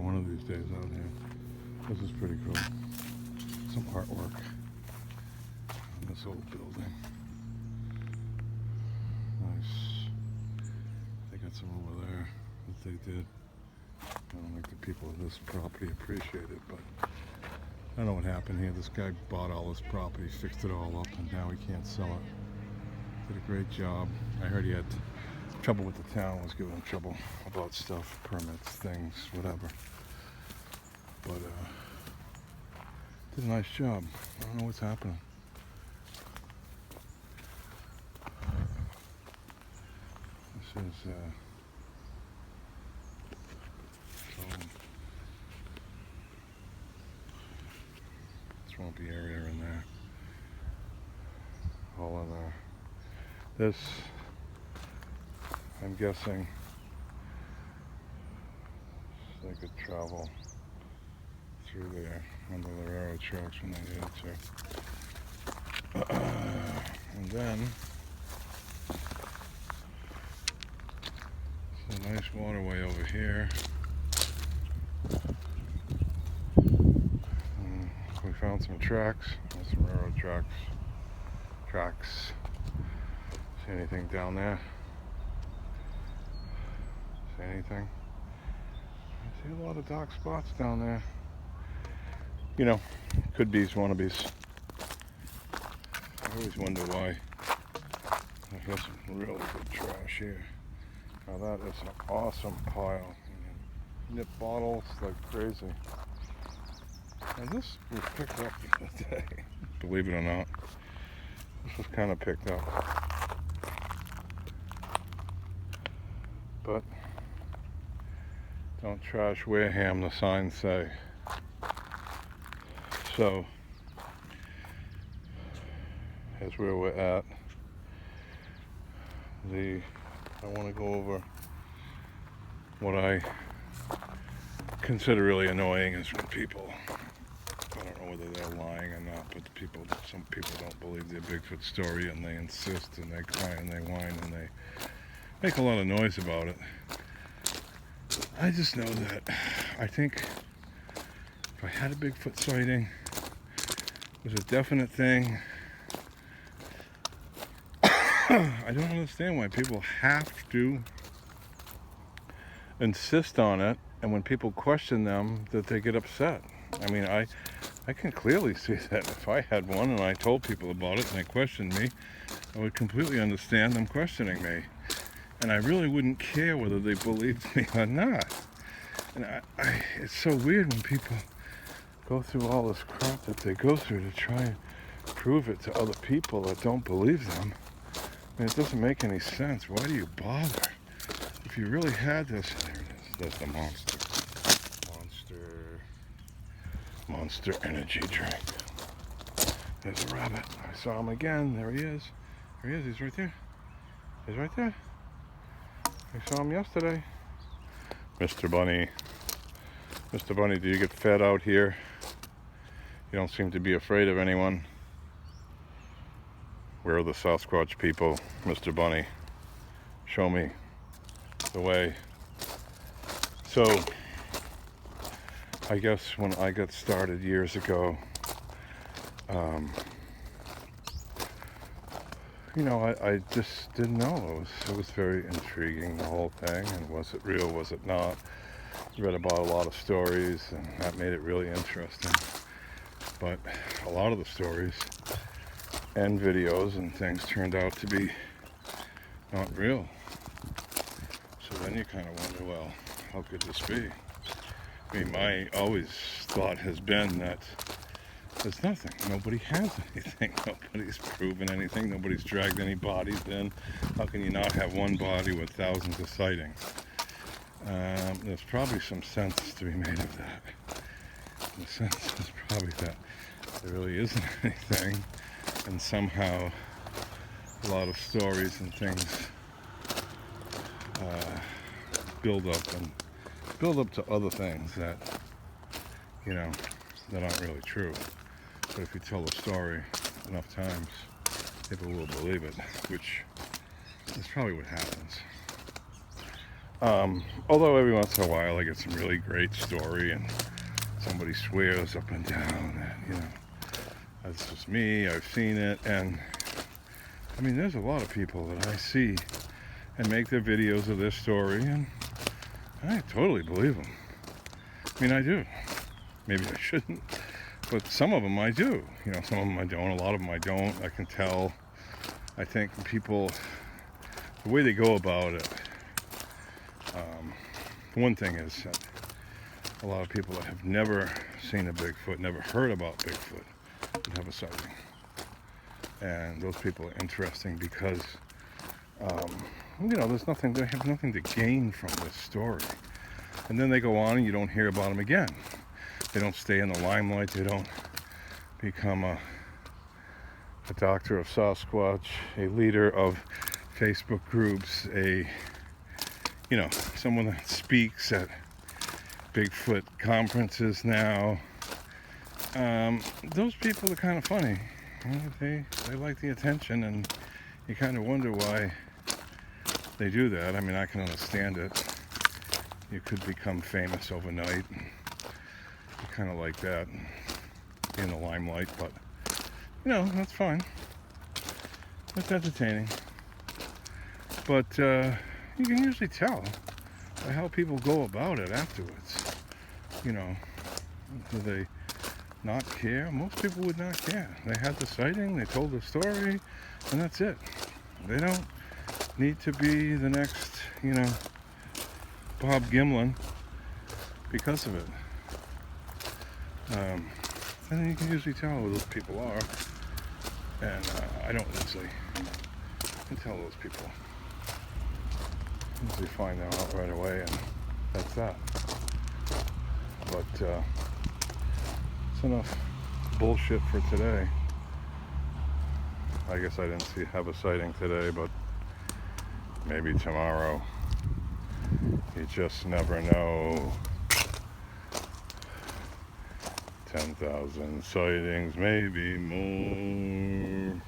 one of these days out here. This is pretty cool. Some artwork on this old building. Nice. They got some over there that they did. I don't think the people of this property appreciate it, but I don't know what happened here. This guy bought all this property, fixed it all up, and now he can't sell it. Did a great job. I heard he had trouble with the town, was giving him trouble about stuff, permits, things, whatever. But did a nice job. I don't know what's happening. This is swampy area in there. All in there. This, I'm guessing, they could travel through there under the railroad tracks when they needed to. And then, it's a nice waterway over here. We found some tracks, some railroad tracks. See anything down there? See anything? I see a lot of dark spots down there. You know, could be wannabes. I always wonder why. I got some really good trash here. Now that is an awesome pile. Nip bottles like crazy. And this was picked up the other day, believe it or not. This was kind of picked up. But don't trash Wareham, the signs say. So, here's where we're at. I want to go over what I consider really annoying is when people, I don't know whether they're lying or not, but some people don't believe their Bigfoot story and they insist and they cry and they whine and they make a lot of noise about it. I just know that I think if I had a Bigfoot sighting, it was a definite thing. I don't understand why people have to insist on it, and when people question them, that they get upset. I mean, I can clearly see that if I had one and I told people about it and they questioned me, I would completely understand them questioning me. And I really wouldn't care whether they believed me or not. And it's so weird when people go through all this crap that they go through to try and prove it to other people that don't believe them. I mean, it doesn't make any sense. Why do you bother? If you really had this, there it is. There's the monster energy drink. There's a rabbit. I saw him again. There he is. There he is. He's right there. He's right there. I saw him yesterday. Mr. Bunny. Mr. Bunny, do you get fed out here? You don't seem to be afraid of anyone. Where are the Sasquatch people, Mr. Bunny? Show me the way. So, I guess when I got started years ago, you know, I just didn't know. It was very intriguing, the whole thing, and was it real, was it not? Read about a lot of stories, and that made it really interesting. But a lot of the stories and videos and things turned out to be not real. So then you kind of wonder, well, how could this be? I mean, my always thought has been that there's nothing. Nobody has anything. Nobody's proven anything. Nobody's dragged any bodies in. How can you not have one body with thousands of sightings? There's probably some sense to be made of that. The sense is probably that there really isn't anything, and somehow a lot of stories and things build up to other things that, you know, that aren't really true. But if you tell the story enough times, people will believe it, which is probably what happens. Although every once in a while I get some really great story and somebody swears up and down that, that's just me, I've seen it. And I mean, there's a lot of people that I see and make their videos of their story, and I totally believe them. I mean, I do. Maybe I shouldn't, but some of them I do. Some of them I don't. A lot of them I don't. I can tell. I think people, the way they go about it, one thing is that a lot of people that have never seen a Bigfoot, never heard about Bigfoot, would have a sighting. And those people are interesting because, there's nothing, they have nothing to gain from this story. And then they go on and you don't hear about them again. They don't stay in the limelight. They don't become a doctor of Sasquatch, a leader of Facebook groups, someone that speaks at Bigfoot conferences now. Those people are kind of funny. They like the attention, and you kind of wonder why they do that. I mean, I can understand it. You could become famous overnight, and you kind of like that, and be in the limelight, but that's fine. It's entertaining. But you can usually tell by how people go about it afterwards. Do they not care? Most people would not care. They had the sighting, they told the story, and that's it. They don't need to be the next, Bob Gimlin because of it. And you can usually tell who those people are. And I don't usually can tell those people. Usually find them out right away, and that's that. But it's enough bullshit for today. I guess I didn't have a sighting today, but maybe tomorrow. You just never know. 10,000 sightings, maybe more.